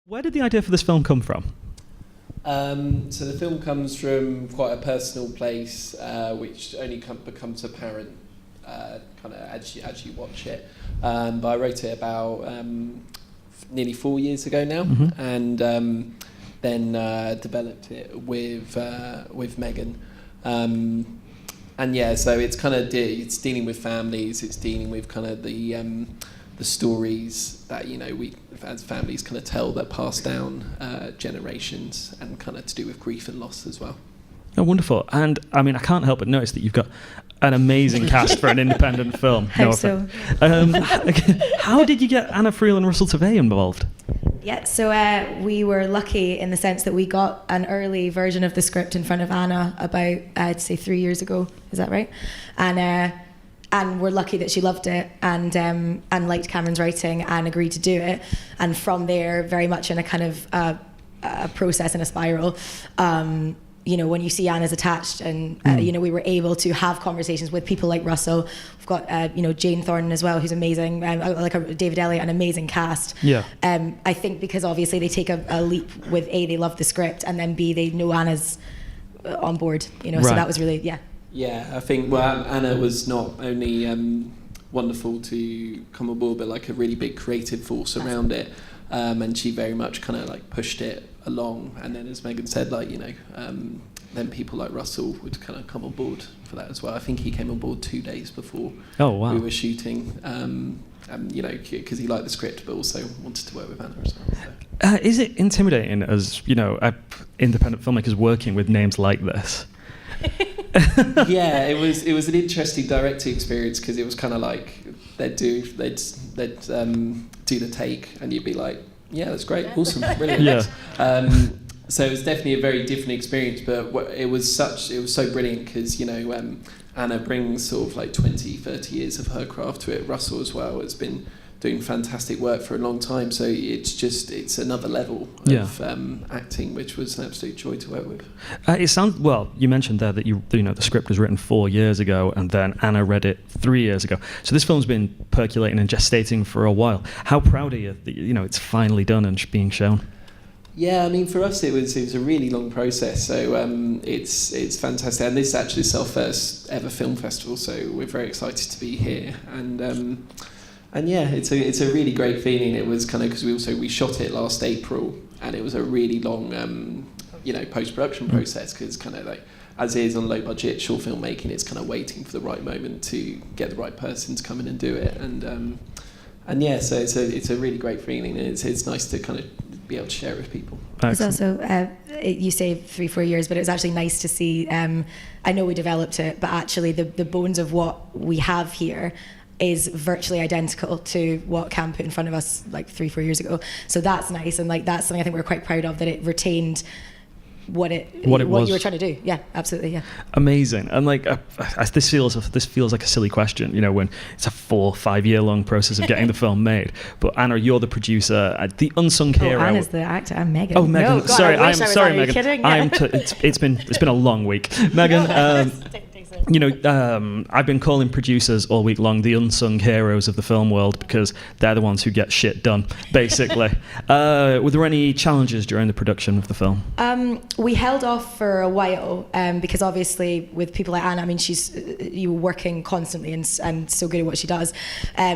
Where did the idea for this film come from? So the film comes from quite a personal place, which only becomes apparent kind of as you watch it. But I wrote it about nearly 4 years ago now, and then developed it with Megan. And yeah, so it's kind of it's dealing with families. It's dealing with kind of the stories that we as families kind of tell that pass down generations, and kind of to do with grief and loss as well. Oh, wonderful. And I mean, I can't help but notice that you've got an amazing cast for an independent film. Hope so. How did you get Anna Friel and Russell Tovey involved? Yeah, so we were lucky in the sense that we got an early version of the script in front of Anna about, I'd say 3 years ago. Is that right? And we're lucky that she loved it and liked Cameron's writing and agreed to do it. And from there, very much in a kind of a process and a spiral, when you see Anna's attached and, we were able to have conversations with people like Russell. We've got, Jane Thornton as well, who's amazing, David Elliott, an amazing cast. Yeah. I think because obviously they take a leap with A, they love the script, and then B, they know Anna's on board, so that was really, yeah. Yeah, I think Anna was not only wonderful to come aboard, but like a really big creative force around it, and she very much kind of like pushed it along. And then, as Megan said, then people like Russell would kind of come on board for that as well. I think he came on board 2 days before we were shooting, because he liked the script, but also wanted to work with Anna as well. So. Is it intimidating as independent filmmakers working with names like this? Yeah, it was an interesting directing experience, because it was kind of like they'd do the take, and you'd be like, yeah, that's great, awesome, brilliant. Yeah. So it was definitely a very different experience, but it was so brilliant, because Anna brings sort of like 20-30 years of her craft to it. Russell as well has been doing fantastic work for a long time, so it's another level of acting, which was an absolute joy to work with. It sounds, well, you mentioned there that the script was written 4 years ago, and then Anna read it 3 years ago. So this film's been percolating and gestating for a while. How proud are you that it's finally done and being shown? Yeah, I mean, for us it was a really long process, so it's fantastic, and this actually is our first ever film festival, so we're very excited to be here, and yeah, it's a really great feeling. It was kind of, because we shot it last April, and it was a really long post-production process, because kind of like, as is on low budget short filmmaking, it's kind of waiting for the right moment to get the right person to come in and do it, and yeah, so it's a really great feeling, and it's nice to kind of be able to share it with people. It's also, you say 3-4 years, but it was actually nice to see, I know we developed it, but actually the bones of what we have here is virtually identical to what Cam put in front of us like 3-4 years ago. So that's nice, and like that's something I think we're quite proud of, that it retained what you were trying to do. Yeah, absolutely. Yeah. Amazing. And like this feels like a silly question, when it's a 4-5 year long process of getting the film made. But Anna, you're the producer, the unsung hero. Anna's the actor. I'm Megan. Oh, Megan. No, God, sorry, I'm sorry, Megan. Kidding? Yeah. It's been a long week, Megan. I've been calling producers all week long the unsung heroes of the film world, because they're the ones who get shit done, basically. Were there any challenges during the production of the film? We held off for a while, because obviously with people like Anna, I mean, she's working constantly and so good at what she does.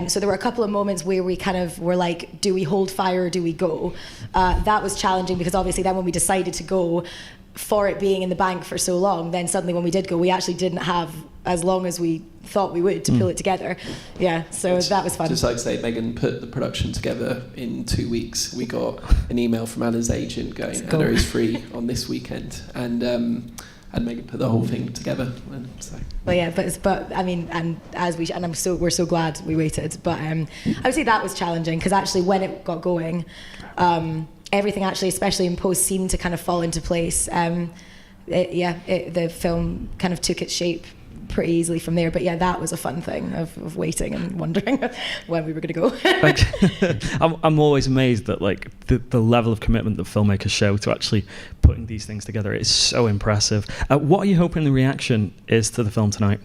So there were a couple of moments where we kind of were like, do we hold fire or do we go? That was challenging, because obviously then when we decided to go, for it being in the bank for so long, then suddenly when we did go, we actually didn't have as long as we thought we would to pull it together. Yeah, so that was fun. Just like to say, Megan put the production together in 2 weeks. We got an email from Anna's agent going, Anna is free on this weekend, and Megan put the whole thing together. And so. Well, yeah, but I mean, we're so glad we waited. But I would say that was challenging, because actually when it got going, everything actually, especially in post, seemed to kind of fall into place. The film kind of took its shape pretty easily from there. But yeah, that was a fun thing of waiting and wondering when we were going to go. I'm always amazed that like the level of commitment that filmmakers show to actually putting these things together is so impressive. What are you hoping the reaction is to the film tonight?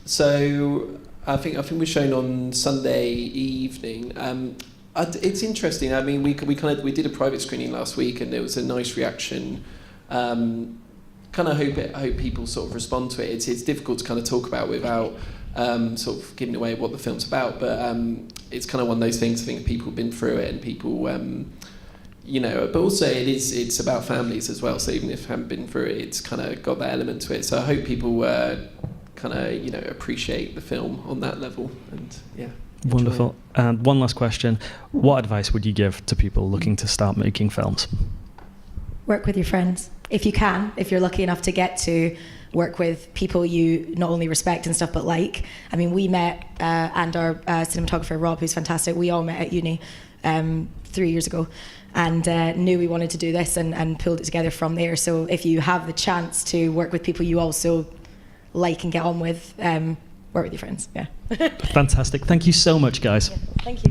So I think we're shown on Sunday evening. It's interesting. I mean, we did a private screening last week, and there was a nice reaction. Kind of hope people sort of respond to it. It's difficult to kind of talk about without sort of giving away what the film's about, but it's kind of one of those things. I think people have been through it, and people, but also it's about families as well. So even if you haven't been through it, it's kind of got that element to it. So I hope people kind of appreciate the film on that level, and yeah. Wonderful. And one last question: what advice would you give to people looking to start making films? Work with your friends. If you can, if you're lucky enough to get to work with people you not only respect and stuff, but like. I mean, we met, and our cinematographer, Rob, who's fantastic, we all met at uni 3 years ago, and knew we wanted to do this and pulled it together from there. So if you have the chance to work with people you also like and get on with, work with your friends, yeah. Fantastic. Thank you so much, guys. Yeah, thank you.